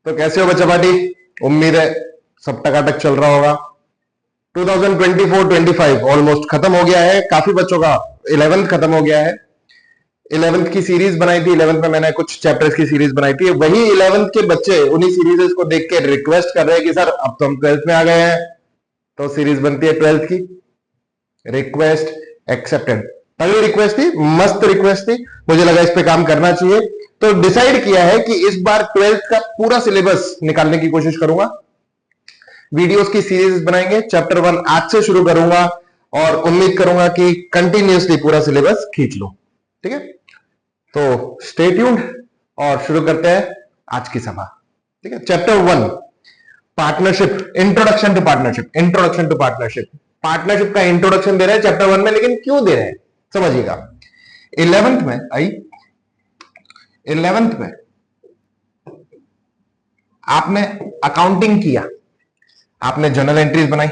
तो कैसे हो बच्चा पार्टी? उम्मीद है सब टकाटक चल रहा होगा। 2024-25 ऑलमोस्ट खत्म हो गया है। काफी बच्चों का 11th खत्म हो गया है। 11th की सीरीज बनाई थी। 11th में मैंने कुछ चैप्टर्स की सीरीज बनाई थी। वही 11th के बच्चे उन्हीं सीरीज को देख के रिक्वेस्ट कर रहे हैं कि सर अब तो हम 12th में आ गए हैं, तो सीरीज बनती है 12th की। Request accepted. पहली रिक्वेस्ट थी, मस्त रिक्वेस्ट थी, मुझे लगा इस पे काम करना चाहिए, तो डिसाइड किया है कि इस बार 12th का पूरा सिलेबस निकालने की कोशिश करूंगा। वीडियोस की सीरीज बनाएंगे। चैप्टर 1 आज से शुरू करूंगा और उम्मीद करूंगा कि कंटिन्यूअसली पूरा सिलेबस खींच लो। ठीक है, तो स्टे ट्यून्ड और शुरू करते हैं आज की सभा। ठीक है, chapter 1 partnership, introduction to partnership. Introduction to partnership, partnership का इंट्रोडक्शन दे रहे हैं चैप्टर 1 में, लेकिन क्यों दे रहे हैं समझिएगा। 11th में आई, 11th में आपने अकाउंटिंग किया, आपने जर्नल एंट्रीज बनाई,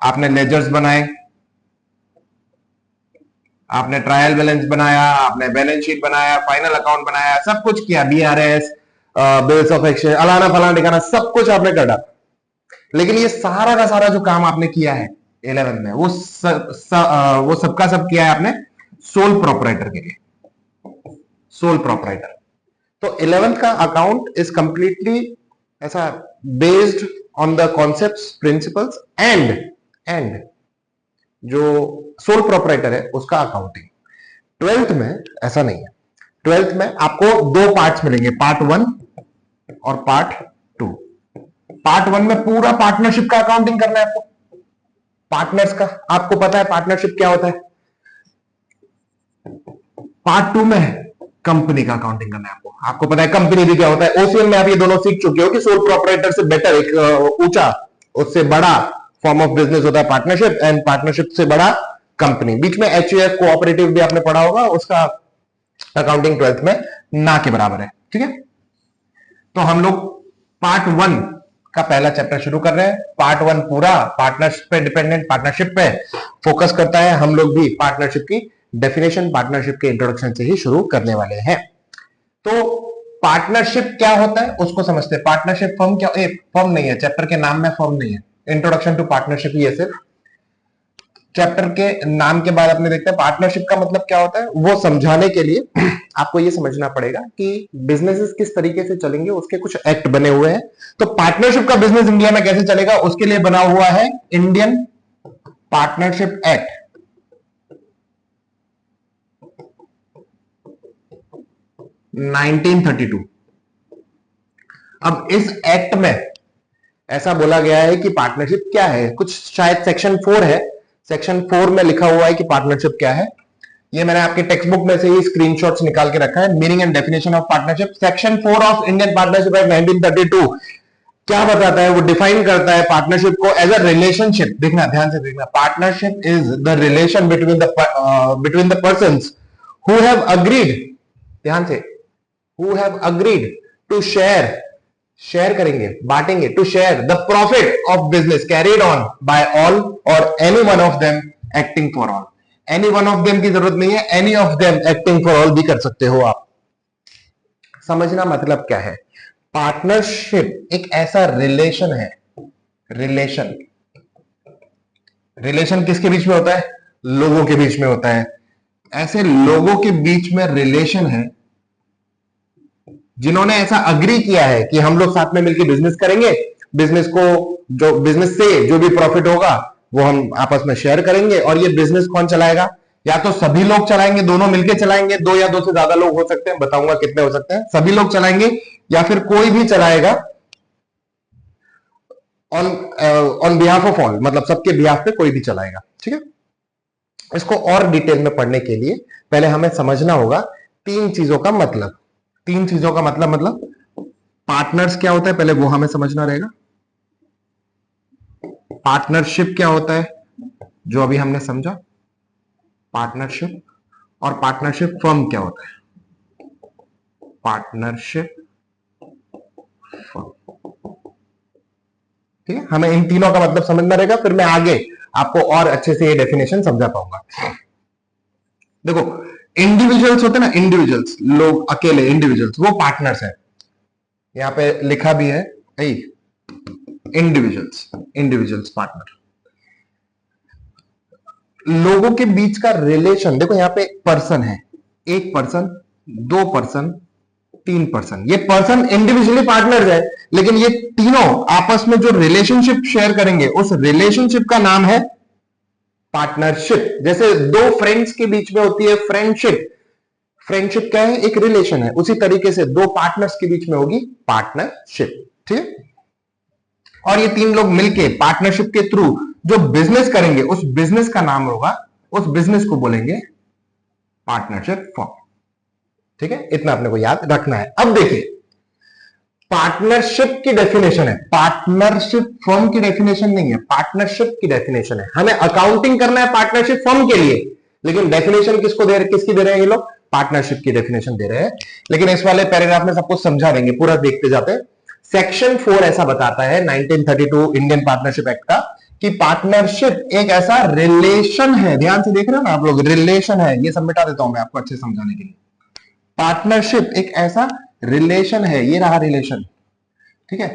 आपने लेजर्स बनाए, आपने ट्रायल बैलेंस बनाया, आपने बैलेंस शीट बनाया, फाइनल अकाउंट बनाया, सब कुछ किया, बीआरएस, बिल्स ऑफ एक्सचेंज, अलाना फलाना ठिकाना सब कुछ आपने कर डाला। लेकिन ये सारा का सारा जो काम आपने किया है 11th में, वो सबका सब किया है आपने सोल प्रोपराइटर के लिए। Sole proprietor. तो 11th का अकाउंट इज कंप्लीटली ऐसा based on the concepts, principles and जो सोल प्रोपराइटर है उसका अकाउंटिंग। 12th में ऐसा नहीं है। 12th में आपको दो पार्ट्स मिलेंगे, पार्ट 1 और पार्ट 2। पार्ट 1 में पूरा पार्टनरशिप का अकाउंटिंग करना है आपको, पार्टनर्स का। आपको पता है पार्टनरशिप क्या होता है। पार्ट 2 में कंपनी का अकाउंटिंग करना है आपको। आपको पता है कंपनी भी क्या होता है। ओसीएम में आप ये दोनों सीख चुके हो कि सोल प्रोपराइटर से बेटर, एक ऊंचा, उससे बड़ा फॉर्म ऑफ बिजनेस होता है पार्टनरशिप, एंड पार्टनरशिप से बड़ा कंपनी। बीच में एचयूएफ कोऑपरेटिव भी आपने पढ़ा होगा, उसका अकाउंटिंग 12th में ना के बराबर है। ठीक है, तो हम लोग पार्ट 1 का पहला चैप्टर शुरू कर रहे हैं। पार्ट 1 पूरा पार्टनरशिप पे डिपेंडेंट, पार्टनरशिप पे फोकस करता है। हम लोग भी पार्टनरशिप की डेफिनेशन, पार्टनरशिप के इंट्रोडक्शन से ही शुरू करने वाले हैं। तो पार्टनरशिप क्या होता है उसको समझते हैं। पार्टनरशिप फर्म क्या, फर्म नहीं है, चैप्टर के नाम में फर्म नहीं है। इंट्रोडक्शन टू पार्टनरशिप ही है सिर्फ। चैप्टर के नाम के बाद अपने देखते हैं पार्टनरशिप का मतलब क्या होता है। वो समझाने के लिए आपको ये समझना पड़ेगा कि बिजनेसेस किस तरीके से चलेंगे, उसके कुछ एक्ट बने हुए हैं। तो पार्टनरशिप का बिजनेस इंडिया में कैसे चलेगा उसके लिए बना हुआ है इंडियन पार्टनरशिप एक्ट। अब इस एक्ट में ऐसा बोला गया है कि पार्टनरशिप क्या है। कुछ शायद सेक्शन 4 है, सेक्शन 4 में लिखा हुआ है कि पार्टनरशिप क्या है। ये मैंने आपके टेक्स्ट बुक में से ही स्क्रीनशॉट्स निकाल के रखा है। Meaning and definition of partnership, section 4 of Indian partnership act 1932 क्या बताता है, वो डिफाइन करता है पार्टनरशिप को एज अ रिलेशनशिप। देखना, ध्यान से देखना, partnership is the relation between the persons who have agreed, ध्यान से, who have agreed to share करेंगे, बांटेंगे, to share the profit of business carried on by all और any one of them acting for all. Any one of them की जरूरत नहीं है, any of them acting for all भी कर सकते हो आप। समझना मतलब क्या है। पार्टनरशिप एक ऐसा रिलेशन है, रिलेशन किसके बीच में होता है, लोगों के बीच में होता है। ऐसे लोगों के बीच में रिलेशन है जिन्होंने ऐसा अग्री किया है कि हम लोग साथ में मिलकर बिजनेस करेंगे, बिजनेस को, जो बिजनेस से जो भी प्रॉफिट होगा वो हम आपस में शेयर करेंगे। और ये बिजनेस कौन चलाएगा, या तो सभी लोग चलाएंगे, दोनों मिलकर चलाएंगे, दो या दो से ज्यादा लोग हो सकते हैं, बताऊंगा कितने हो सकते हैं, सभी लोग चलाएंगे, या फिर कोई भी चलाएगा ऑन बिहाफ ऑफ ऑल, मतलब सबके बिहाफ पे कोई भी चलाएगा। ठीक है, इसको और डिटेल में पढ़ने के लिए पहले हमें समझना होगा तीन चीजों का मतलब। तीन चीजों का मतलब पार्टनर्स क्या होता है पहले वो हमें समझना रहेगा। पार्टनरशिप क्या होता है जो अभी हमने समझा, पार्टनरशिप, और पार्टनरशिप फर्म क्या होता है, पार्टनरशिप फर्म। ठीक है, हमें इन तीनों का मतलब समझना रहेगा, फिर मैं आगे आपको और अच्छे से ये डेफिनेशन समझा पाऊंगा। देखो, इंडिविजुअल्स होते हैं ना, इंडिविजुअल्स, लोग अकेले, इंडिविजुअल्स, वो पार्टनर्स है। यहां पे लिखा भी है इंडिविजुअल्स पार्टनर। लोगों के बीच का रिलेशन देखो, यहां पे पर्सन है, एक पर्सन, दो पर्सन, तीन पर्सन। ये पर्सन इंडिविजुअली पार्टनर्स है, लेकिन ये तीनों आपस में जो रिलेशनशिप शेयर करेंगे उस रिलेशनशिप का नाम है पार्टनरशिप। जैसे दो फ्रेंड्स के बीच में होती है फ्रेंडशिप, फ्रेंडशिप क्या है, एक रिलेशन है, उसी तरीके से दो पार्टनर्स के बीच में होगी पार्टनरशिप। ठीक है, और ये तीन लोग मिलके पार्टनरशिप के थ्रू जो बिजनेस करेंगे उस बिजनेस का नाम होगा, उस बिजनेस को बोलेंगे पार्टनरशिप फॉर्म। ठीक है, इतना अपने को याद रखना है। अब देखिए, पार्टनरशिप की डेफिनेशन है, पार्टनरशिप फर्म की डेफिनेशन नहीं है, पार्टनरशिप की डेफिनेशन है। हमें अकाउंटिंग करना है पार्टनरशिप फर्म के लिए, लेकिन डेफिनेशन किसको दे रहे, किसकी दे रहे हैं ये लोग, पार्टनरशिप की डेफिनेशन दे रहे हैं। लेकिन इस वाले पैराग्राफ में सबको समझा देंगे, पूरा देखते जाते हैं। सेक्शन 4 ऐसा बताता है 1932 इंडियन पार्टनरशिप एक्ट का, कि पार्टनरशिप एक ऐसा रिलेशन है, ध्यान से देख रहे हो ना आप लोग, रिलेशन है, ये सब मिटा देता हूं मैं आपको अच्छे समझाने के लिए। पार्टनरशिप एक ऐसा रिलेशन है, ये रहा रिलेशन। ठीक है,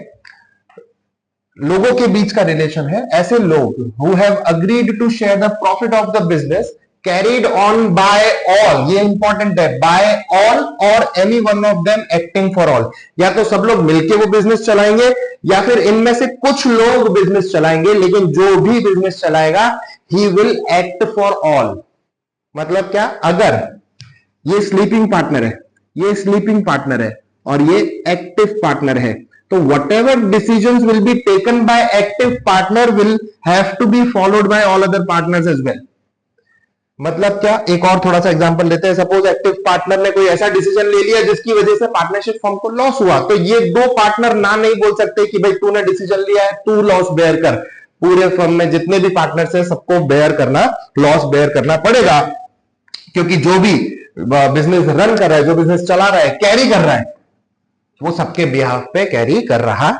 लोगों के बीच का रिलेशन है, ऐसे लोग who have agreed to share the profit of the business carried on by all, ये इंपॉर्टेंट है, बाय ऑल और any one of them acting for all. या तो सब लोग मिलके वो बिजनेस चलाएंगे, या फिर इनमें से कुछ लोग बिजनेस चलाएंगे, लेकिन जो भी बिजनेस चलाएगा he will act for all. मतलब क्या, अगर ये स्लीपिंग पार्टनर है, ये स्लीपिंग पार्टनर है और ये एक्टिव पार्टनर है, तो whatever decision will be taken by active partner will have to be followed by all other partners as well. मतलब क्या, एक और थोड़ा सा एग्जांपल लेते हैं। सपोज एक्टिव पार्टनर ने कोई ऐसा डिसीजन ले लिया जिसकी वजह से पार्टनरशिप फर्म को लॉस हुआ, तो ये दो पार्टनर ना नहीं बोल सकते कि भाई तूने डिसीजन लिया है, तू लॉस बेयर कर। पूरे फर्म में जितने भी पार्टनर्स हैं सबको बेयर करना, लॉस बेयर करना पड़ेगा, क्योंकि जो भी बिजनेस रन कर रहा है, जो बिजनेस चला रहा है, कैरी कर रहा है, वो सबके बिहाफ पे कैरी कर रहा है।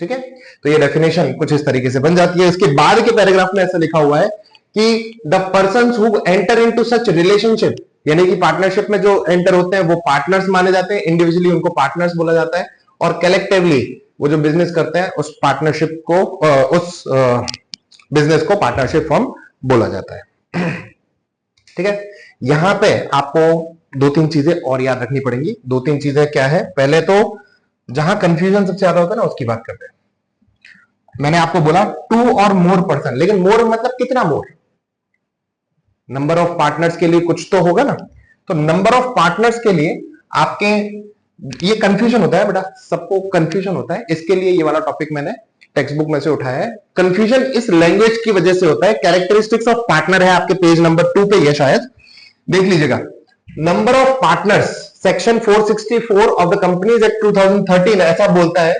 ठीक है, तो ये डेफिनेशन कुछ इस तरीके से बन जाती है। इसके बाद के पैराग्राफ में ऐसा लिखा हुआ है कि the persons who enter into such relationship, यानी कि पार्टनरशिप में जो एंटर होते हैं वो पार्टनर्स माने जाते हैं, इंडिविजुअली उनको पार्टनर्स बोला जाता है, और कलेक्टिवली वो जो बिजनेस करते हैं उस पार्टनरशिप को, उस बिजनेस को पार्टनरशिप फर्म बोला जाता है। ठीक है, यहां पे आपको दो तीन चीजें और याद रखनी पड़ेंगी। दो तीन चीजें क्या है, पहले तो जहां कंफ्यूजन सबसे ज्यादा होता है ना उसकी बात करते हैं। मैंने आपको बोला टू और मोर पर्सन, लेकिन मोर मतलब कितना मोर, नंबर ऑफ पार्टनर्स के लिए कुछ तो होगा ना। तो नंबर ऑफ पार्टनर्स के लिए आपके ये कंफ्यूजन होता है बेटा, सबको कंफ्यूजन होता है, इसके लिए ये वाला टॉपिक मैंने टेक्स्ट बुक में से उठाया है। कंफ्यूजन इस लैंग्वेज की वजह से होता है। कैरेक्टरिस्टिक्स ऑफ पार्टनर है आपके पेज नंबर 2 पे, ये शायद देख लीजिएगा। Number of partners, section 464 of the companies act 2013 ऐसा बोलता है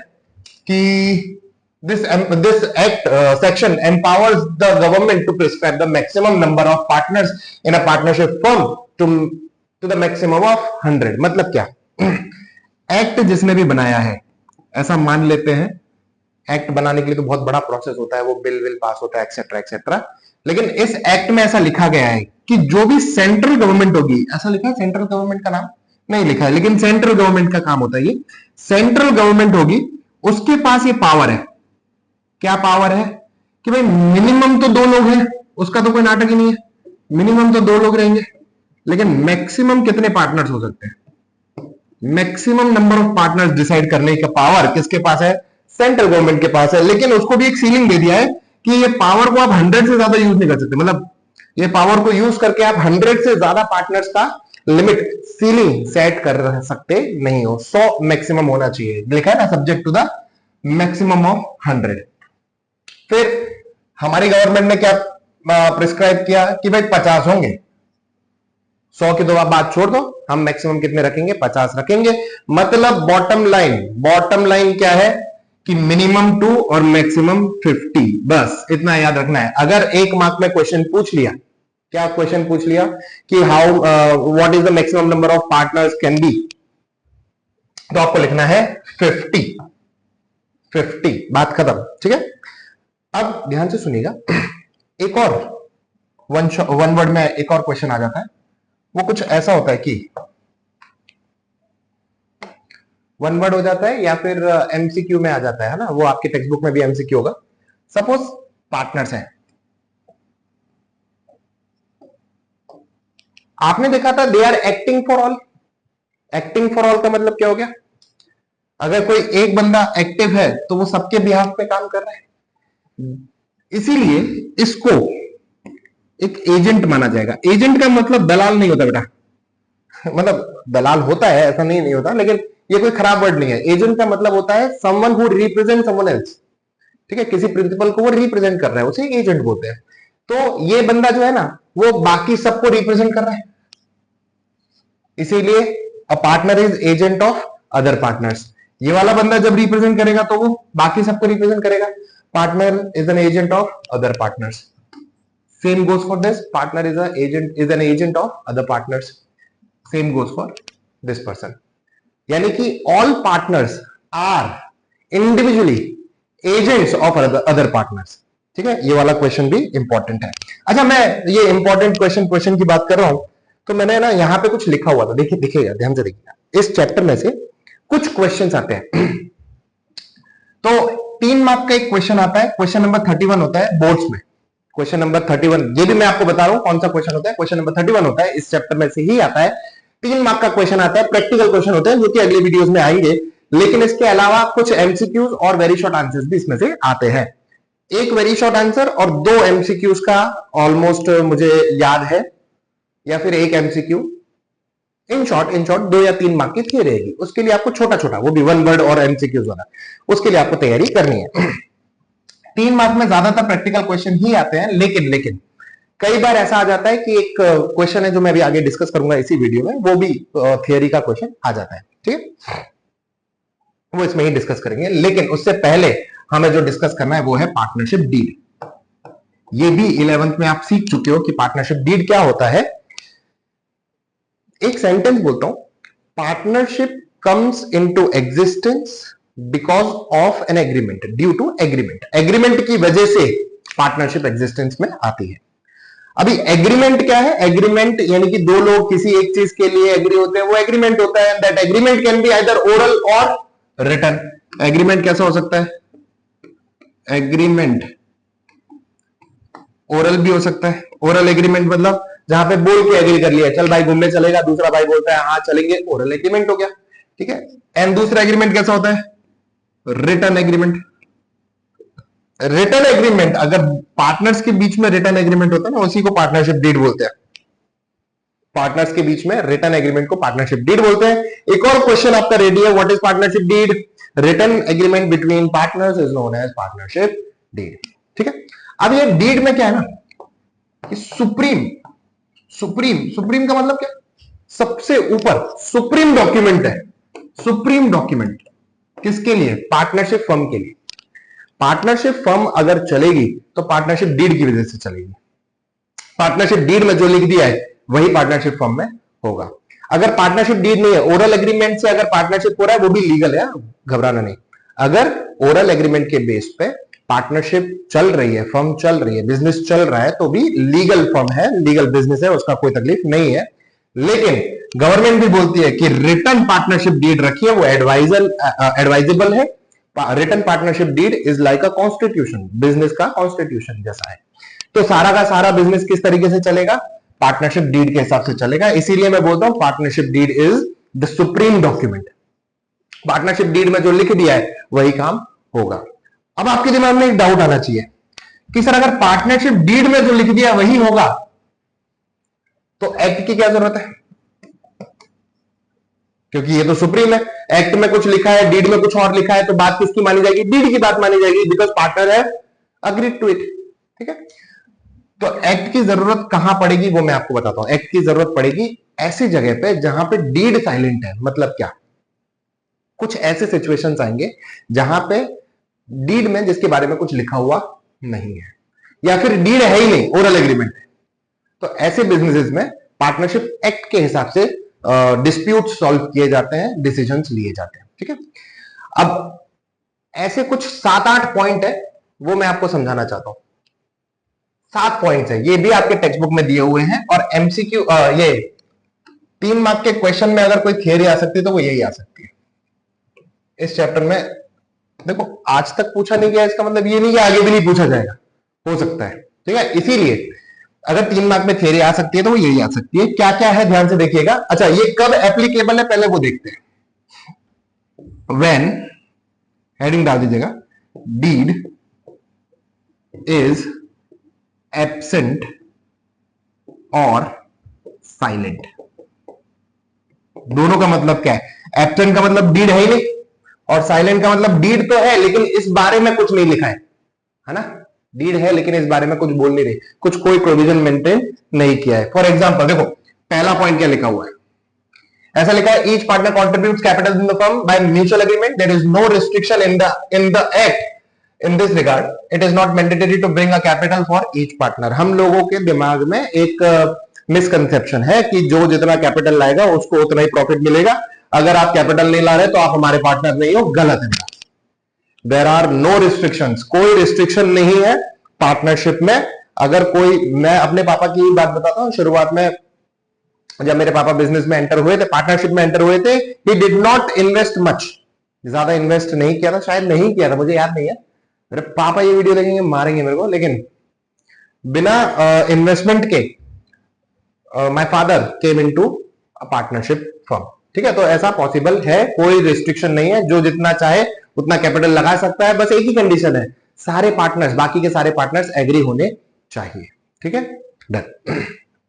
कि this act section empowers the government to prescribe the maximum number of partners in a partnership firm to the maximum of 100। मतलब क्या, एक्ट जिसने भी बनाया है, ऐसा मान लेते हैं, एक्ट बनाने के लिए तो बहुत बड़ा प्रोसेस होता है, वो बिल पास होता है एक्सेट्रा एक्सेट्रा, लेकिन इस एक्ट में ऐसा लिखा गया है कि जो भी सेंट्रल गवर्नमेंट होगी, ऐसा लिखा है सेंट्रल गवर्नमेंट का नाम नहीं लिखा है, लेकिन सेंट्रल गवर्नमेंट का काम होता है ये, सेंट्रल गवर्नमेंट होगी उसके पास ये पावर है। क्या पावर है कि भाई मिनिमम तो 2 लोग हैं, उसका तो कोई नाटक ही नहीं है, मिनिमम तो 2 लोग रहेंगे, लेकिन मैक्सिमम कितने पार्टनर्स हो सकते हैं, maximum number of partners decide करने का पावर किसके पास है, सेंट्रल गवर्नमेंट के पास है। लेकिन उसको भी एक सीलिंग दे दिया है कि ये पावर को आप 100 से ज्यादा यूज नहीं कर सकते, मतलब ये पावर को यूज करके आप 100 से ज्यादा पार्टनर्स का लिमिट, सीलिंग सेट कर सकते नहीं हो, 100 मैक्सिमम होना चाहिए, लिखा है ना, subject to the maximum of 100। फिर हमारी गवर्नमेंट ने क्या प्रिस्क्राइब किया कि भाई 50 होंगे, 100 की तो आप बात छोड़ दो, हम मैक्सिमम कितने रखेंगे, 50 रखेंगे। मतलब बॉटम लाइन क्या है कि मिनिमम 2 और मैक्सिमम 50, बस इतना याद रखना है। अगर एक मार्क में क्वेश्चन पूछ लिया, क्या क्वेश्चन पूछ लिया कि how what is the maximum number of partners can be, तो आपको लिखना है 50, बात खत्म। ठीक है, अब ध्यान से सुनिएगा, एक और वन वर्ड में एक और क्वेश्चन आ जाता है, वो कुछ ऐसा होता है कि वन वर्ड हो जाता है या फिर एमसीक्यू में आ जाता है ना, वो आपके टेक्स्ट बुक में भी एमसीक्यू होगा। सपोज पार्टनर्स हैं, आपने देखा था they are acting for all. Acting for all का मतलब क्या हो गया? अगर कोई एक बंदा एक्टिव है तो वो सबके बिहाफ पे काम कर रहा है, इसीलिए इसको एक एजेंट माना जाएगा। एजेंट का मतलब दलाल नहीं होता बेटा मतलब दलाल होता है, ऐसा नहीं होता, लेकिन ये कोई खराब वर्ड नहीं है। एजेंट का मतलब होता है someone who represent someone else. ठीक है, किसी प्रिंसिपल को वो रिप्रेजेंट कर रहा है, उसे एजेंट बोलते हैं। तो ये बंदा जो है ना, वो बाकी सबको रिप्रेजेंट कर रहा है, इसीलिए a partner is agent of other partners. ये वाला बंदा जब रिप्रेजेंट करेगा तो वो बाकी सबको रिप्रेजेंट करेगा। Partner is an agent of other partners. Same goes for this, partner is an agent of other partners. Same goes for this person. यानी कि all partners are individually agents of other partners. ठीक है, ये वाला question भी important है। अच्छा, मैं ये इंपॉर्टेंट क्वेश्चन की बात कर रहा हूं, तो मैंने ना यहां पे कुछ लिखा हुआ था, देखिए दिखेगा, ध्यान से देखिएगा। इस चैप्टर में से कुछ क्वेश्चंस आते हैं तो 3 मार्क का एक क्वेश्चन आता है, क्वेश्चन नंबर 31 होता है बोर्ड्स में। क्वेश्चन नंबर 31, ये भी मैं आपको बता रहा हूं कौन सा क्वेश्चन होता है। क्वेश्चन नंबर 31 होता है, इस चैप्टर में से ही आता है। 3 मार्क का क्वेश्चन आता है, प्रैक्टिकल क्वेश्चन होते हैं जो कि अगले वीडियोस में आएंगे, लेकिन इसके अलावा कुछ एमसीक्यूज और वेरी शॉर्ट आंसर्स भी इसमें से आते हैं। एक वेरी शॉर्ट आंसर और 2 एमसीक्यूज का ऑलमोस्ट मुझे याद है, या फिर एक एमसीक्यू। इन शॉर्ट 2 या 3 मार्क की थियरी रहेगी, उसके लिए आपको छोटा छोटा, वो भी 1 वर्ड और एमसीक्यूज वाला, उसके लिए आपको तैयारी करनी है। 3 मार्क में ज्यादातर प्रैक्टिकल क्वेश्चन ही आते हैं, लेकिन कई बार ऐसा आ जाता है कि एक क्वेश्चन है जो मैं अभी आगे डिस्कस करूंगा इसी वीडियो में, वो भी थियरी का क्वेश्चन आ जाता है। ठीक है, वो इसमें ही डिस्कस करेंगे, लेकिन उससे पहले हमें जो डिस्कस करना है वो है पार्टनरशिप डीड। ये भी 11th में आप सीख चुके हो कि पार्टनरशिप डीड क्या होता है। एक सेंटेंस बोलता हूं, partnership comes into existence because of an agreement, due to agreement. Agreement की वजह से पार्टनरशिप एग्जिस्टेंस में आती है। अभी एग्रीमेंट क्या है? एग्रीमेंट यानी कि 2 लोग किसी एक चीज के लिए एग्री होते हैं, वो एग्रीमेंट होता है। That agreement can be either oral और रिटन। एग्रीमेंट कैसा हो सकता है? एग्रीमेंट ओरल भी हो सकता है। ओरल एग्रीमेंट मतलब जहां पे बोल के एग्री कर लिया, चल भाई घूमने चलेगा, दूसरा भाई बोलता है हाँ चलेंगे, ओरल एग्रीमेंट हो गया। ठीक है, एंड दूसरा एग्रीमेंट कैसा होता है? Written agreement. रिटन एग्रीमेंट, अगर पार्टनर्स के बीच में रिटन एग्रीमेंट होता है ना, उसी को पार्टनरशिप डीड बोलते हैं। पार्टनर्स के बीच में रिटन एग्रीमेंट को पार्टनरशिप डीड बोलते हैं। एक और क्वेश्चन आपका रेडी है, what is partnership deed? Written agreement between partners is known as partnership deed. ठीक है, अब ये डीड में क्या है ना कि सुप्रीम सुप्रीम का मतलब क्या? सबसे ऊपर सुप्रीम डॉक्यूमेंट है। सुप्रीम डॉक्यूमेंट किसके लिए? पार्टनरशिप फर्म के लिए। पार्टनरशिप फर्म अगर चलेगी तो पार्टनरशिप डीड की वजह से चलेगी। पार्टनरशिप डीड में जो लिख दिया है वही पार्टनरशिप फर्म में होगा। अगर पार्टनरशिप डीड नहीं है, ओरल एग्रीमेंट से अगर पार्टनरशिप हो रहा है वो भी लीगल है, घबराना नहीं। अगर ओरल एग्रीमेंट के बेस पे पार्टनरशिप चल रही है, फर्म चल रही है, बिजनेस चल रहा है, तो भी लीगल फर्म है, लीगल बिजनेस है, उसका कोई तकलीफ नहीं है। लेकिन गवर्नमेंट भी बोलती है कि रिटन पार्टनरशिप डीड रखिए, वो एडवाइजेबल है। Written partnership deed is like a constitution, business का कॉन्स्टिट्यूशन जैसा है। तो सारा का सारा बिजनेस किस तरीके से चलेगा? पार्टनरशिप डीड के हिसाब से चलेगा। इसीलिए मैं बोलता हूं partnership deed is the supreme document. Partnership deed में जो लिख दिया है वही काम होगा। अब आपके दिमाग में एक डाउट आना चाहिए कि सर अगर पार्टनरशिप डीड में जो लिख दिया वही होगा तो एक्ट की क्या जरूरत है? क्योंकि ये तो सुप्रीम है। एक्ट में कुछ लिखा है, डीड में कुछ और लिखा है, तो बात किसकी मानी जाएगी? डीड की बात मानी जाएगी, बिकॉज पार्टनर है अग्रीड टू इट। ठीक है, तो एक्ट की जरूरत कहां पड़ेगी वो मैं आपको बताता हूं। एक्ट की जरूरत पड़ेगी ऐसी जगह पे जहां पे डीड साइलेंट है। मतलब क्या? कुछ ऐसे सिचुएशंस आएंगे जहां पे डीड में जिसके बारे में कुछ लिखा हुआ नहीं है, या फिर डीड है ही नहीं, ओरल एग्रीमेंट है, तो ऐसे बिजनेसेस में पार्टनरशिप एक्ट के हिसाब से डिस्प्यूट सॉल्व किए जाते हैं, डिसीजंस लिए जाते हैं। ठीक है, अब ऐसे कुछ 7-8 पॉइंट है, वो मैं आपको समझाना चाहता हूं। 7 पॉइंट्स है, ये भी आपके टेक्स्ट बुक में दिए हुए हैं, और एमसीक्यू ये 3 मार्क के क्वेश्चन में अगर कोई थियरी आ सकती है तो वो यही आ सकती है। इस चैप्टर में देखो आज तक पूछा नहीं गया, इसका मतलब ये नहीं कि आगे भी नहीं पूछा जाएगा, हो सकता है, ठीक है। इसीलिए अगर 3 मार्क में थियरी आ सकती है तो वो यही आ सकती है। क्या क्या है ध्यान से देखिएगा। अच्छा, ये कब एप्लीकेबल है पहले वो देखते हैं। व्हेन, हेडिंग डाल दीजिएगा, डीड इज एब्सेंट और साइलेंट। दोनों का मतलब क्या है? एब्सेंट का मतलब डीड है ही नहीं, और साइलेंट का मतलब डीड तो है लेकिन इस बारे में कुछ नहीं लिखा है ना। डीड है लेकिन इस बारे में कुछ बोल नहीं रही, कुछ कोई प्रोविजन मेंटेन नहीं किया है। फॉर एग्जांपल देखो, पहला पॉइंट क्या लिखा हुआ है, ऐसा लिखा है, each partner contributes capital in the firm by mutual agreement, there is no restriction in the act in this regard, it is not mandatory to bring a capital for each partner. हम लोगों के दिमाग में एक misconception है कि जो जितना कैपिटल लाएगा उसको उतना ही प्रॉफिट मिलेगा, अगर आप कैपिटल नहीं ला रहे तो आप हमारे पार्टनर नहीं हो। गलत है। देयर आर नो रिस्ट्रिक्शंस, कोई रिस्ट्रिक्शन नहीं है पार्टनरशिप में। अगर कोई, मैं अपने पापा की बात बताता हूं, शुरुआत में जब मेरे पापा बिजनेस में एंटर हुए थे, पार्टनरशिप में एंटर हुए थे, he did not invest much, ज्यादा इन्वेस्ट नहीं किया था, शायद नहीं किया था, मुझे याद नहीं है। मेरे पापा ये वीडियो देखेंगे मारेंगे मेरे को, लेकिन बिना इन्वेस्टमेंट के my father came into a partnership firm, ठीक है। तो ऐसा पॉसिबल है, कोई रिस्ट्रिक्शन नहीं है, जो जितना चाहे उतना कैपिटल लगा सकता है। बस एक ही कंडीशन है, सारे पार्टनर्स, बाकी के सारे पार्टनर्स एग्री होने चाहिए, ठीक है। डन।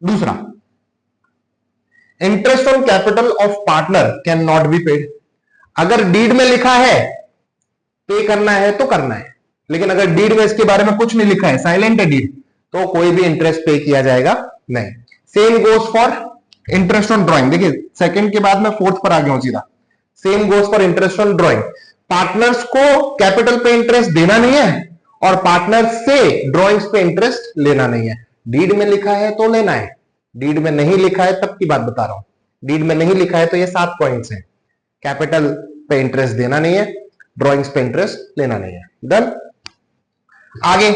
दूसरा, interest on capital of partner can not be paid. अगर डीड में लिखा है पे करना है तो करना है, लेकिन अगर डीड में इसके बारे में कुछ नहीं लिखा है, साइलेंट है डीड, तो कोई भी इंटरेस्ट पे किया जाएगा नहीं। Same goes for interest on drawing. देखिए सेकंड के बाद मैं फोर्थ पर आ गया हूं सीधा। Same goes for interest on drawing. Partners को कैपिटल पे इंटरेस्ट देना नहीं है और पार्टनर से ड्राइंग्स पे इंटरेस्ट लेना नहीं है। डीड में लिखा है तो लेना है, डीड में नहीं लिखा है तब की बात बता रहा हूं। डीड में नहीं लिखा है तो ये 7 पॉइंट्स हैं। कैपिटल पे इंटरेस्ट देना नहीं है, ड्राइंग्स पे इंटरेस्ट लेना नहीं है। डन। आगे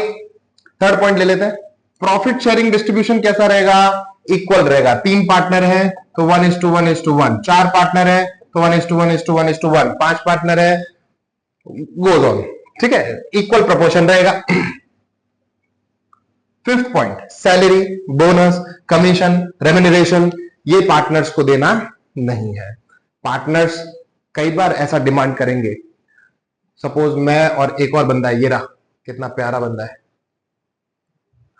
थर्ड पॉइंट ले लेते हैं। प्रॉफिट शेयरिंग डिस्ट्रीब्यूशन कैसा रहेगा? इक्वल रहेगा। 3 पार्टनर है तो 1:1:1, 4 पार्टनर है तो 1:1:1:1, 5 पार्टनर है, गोज ऑन, ठीक है, इक्वल प्रोपोर्शन रहेगा। Fifth point, salary, bonus, commission, remuneration, ये पार्टनर्स को देना नहीं है। पार्टनर्स कई बार ऐसा डिमांड करेंगे, सपोज मैं और एक और बंदा है, ये रहा कितना प्यारा बंदा है,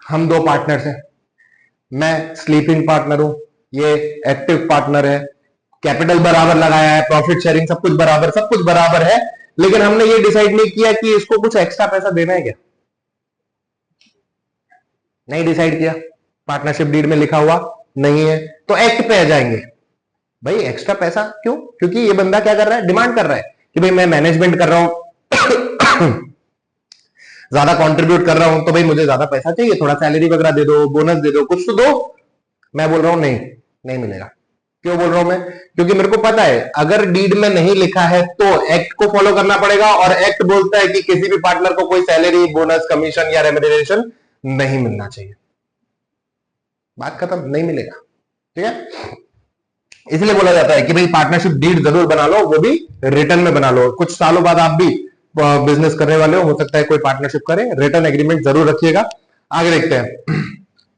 हम 2 पार्टनर्स हैं, मैं स्लीपिंग पार्टनर हूं, ये एक्टिव पार्टनर है, कैपिटल बराबर लगाया है, प्रॉफिट शेयरिंग सब कुछ बराबर है, लेकिन हमने ये डिसाइड नहीं किया कि इसको कुछ एक्स्ट्रा पैसा देना है क्या, नहीं डिसाइड किया, पार्टनरशिप डीड में लिखा हुआ नहीं है, तो एक्ट पे आ जाएंगे। भाई एक्स्ट्रा पैसा क्यों? क्योंकि ये बंदा क्या कर रहा है, डिमांड कर रहा है कि भाई मैं मैनेजमेंट कर रहा हूं ज्यादा कंट्रीब्यूट कर रहा हूं, तो भाई मुझे ज्यादा पैसा चाहिए, थोड़ा सैलरी वगैरह दे दो, बोनस दे दो, कुछ तो दो। मैं बोल रहा हूं नहीं, नहीं मिलेगा। क्यों बोल रहा हूं मैं? क्योंकि मेरे को पता है अगर डीड में नहीं लिखा है तो एक्ट को फॉलो करना पड़ेगा, और एक्ट बोलता है कि किसी भी पार्टनर को कोई सैलरी, बोनस, कमीशन या रेम्यूनरेशन नहीं मिलना चाहिए। बात खत्म, नहीं मिलेगा, ठीक है। इसलिए बोला जाता है कि भाई पार्टनरशिप डीड जरूर बना लो, वो भी रिटर्न में बना लो। कुछ सालों बाद आप भी बिजनेस करने वाले हो सकता है कोई पार्टनरशिप करे, रिटर्न एग्रीमेंट जरूर रखिएगा। आगे देखते हैं।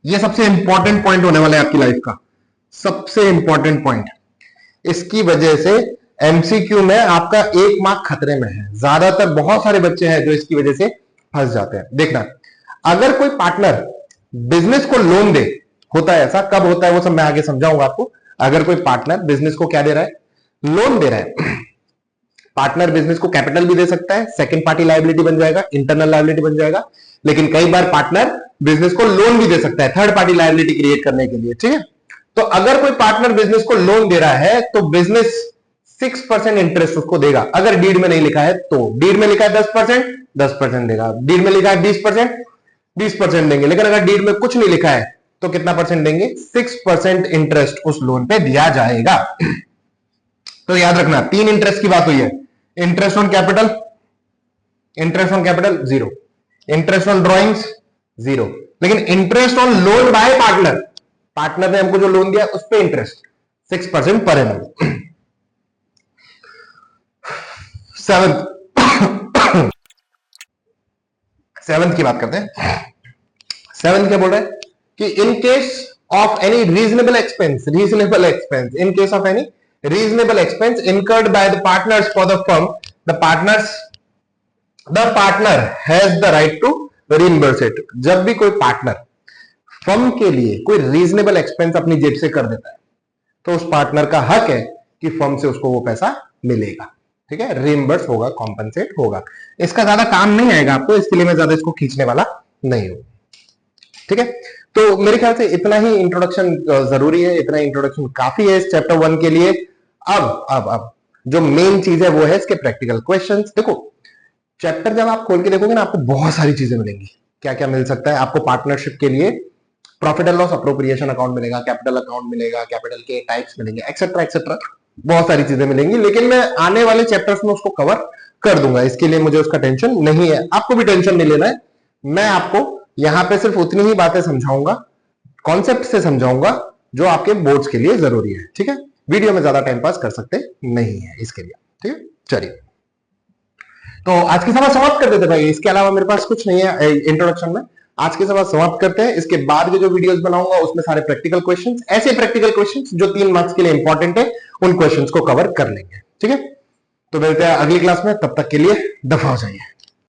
ये सबसे इंपॉर्टेंट पॉइंट होने वाला है आपकी लाइफ का, सबसे इंपॉर्टेंट पॉइंट। इसकी वजह से एमसीक्यू में आपका 1 मार्क खतरे में है। ज्यादातर बहुत सारे बच्चे हैं जो इसकी वजह से फंस जाते हैं। देखना, अगर कोई पार्टनर बिजनेस को लोन दे, होता है ऐसा, कब होता है वो सब मैं आगे समझाऊंगा आपको। अगर कोई पार्टनर बिजनेस को क्या दे रहा है, लोन दे रहा है, पार्टनर बिजनेस को कैपिटल भी दे सकता है, सेकंड पार्टी लायबिलिटी बन जाएगा, इंटरनल लायबिलिटी बन जाएगा, लेकिन कई बार पार्टनर बिजनेस को लोन भी दे सकता है थर्ड पार्टी लायबिलिटी क्रिएट करने के लिए, ठीक है। तो अगर कोई पार्टनर बिजनेस को लोन दे रहा है तो बिजनेस 6% इंटरेस्ट उसको देगा। अगर डीड में नहीं लिखा है तो, डीड में लिखा है 10%, 10% देगा, डीड में लिखा है 20%, 20% देंगे, लेकिन अगर डीड में कुछ नहीं लिखा है तो कितना परसेंट देंगे? 6% इंटरेस्ट उस लोन पे दिया जाएगा। तो याद रखना, 3 इंटरेस्ट की बात हुई है। Interest on capital, interest on capital 0, interest on drawings 0, लेकिन interest on loan by partner, partner ने हमको जो लोन दिया उस पे interest 6% per annum. Seventh seventh की बात करते हैं। सेवंथ क्या बोल रहे हैं कि in case of any reasonable expense in case of any reasonable expense incurred by the partners for the firm, the partner has the right to reimburse it. जब भी कोई पार्टनर फर्म के लिए कोई रीजनेबल एक्सपेंस अपनी जेब से कर देता है तो उस पार्टनर का हक है कि फर्म से उसको वो पैसा मिलेगा। ठीक है, रीइंबर्स होगा, कॉम्पनसेट होगा। इसका ज्यादा काम नहीं आएगा आपको, इसके लिए मैं ज्यादा इसको खींचने वाला नहीं हूं। ठीक है, तो मेरे ख्याल से इतना ही इंट्रोडक्शन जरूरी है, इतना इंट्रोडक्शन काफी है इस चैप्टर 1 के लिए। अब जो मेन चीज है वो है इसके प्रैक्टिकल क्वेश्चंस। देखो, चैप्टर जब आप खोल के देखोगे ना, आपको बहुत सारी चीजें मिलेंगी। क्या क्या मिल सकता है आपको पार्टनरशिप के लिए? Profit and loss appropriation account मिलेगा, कैपिटल अकाउंट मिलेगा, कैपिटल के टाइप्स मिलेंगे, एक्सेट्रा एक्सेट्रा, बहुत सारी चीजें मिलेंगी। लेकिन मैं आने वाले चैप्टर्स में उसको कवर कर दूंगा, इसके लिए मुझे उसका टेंशन नहीं है। आपको भी टेंशन नहीं लेना है। मैं आपको यहां पे सिर्फ उतनी ही बातें समझाऊंगा, कॉन्सेप्ट से समझाऊंगा जो आपके बोर्ड्स के लिए जरूरी है। ठीक है, वीडियो में ज्यादा टाइम पास कर सकते नहीं है इसके लिए। ठीक है, चलिए तो आज की सभा समाप्त कर देते भाई। इसके अलावा मेरे पास कुछ नहीं है इंट्रोडक्शन में। आज की सभा समाप्त करते हैं। इसके बाद के जो वीडियोस बनाऊंगा उसमें सारे प्रैक्टिकल क्वेश्चंस, ऐसे प्रैक्टिकल क्वेश्चंस जो 3 मार्क्स के लिए इंपॉर्टेंट है, उन क्वेश्चंस को कवर कर लेंगे। ठीक है, तो मिलते हैं अगली क्लास में। तब तक के लिए दफा हो जाइए।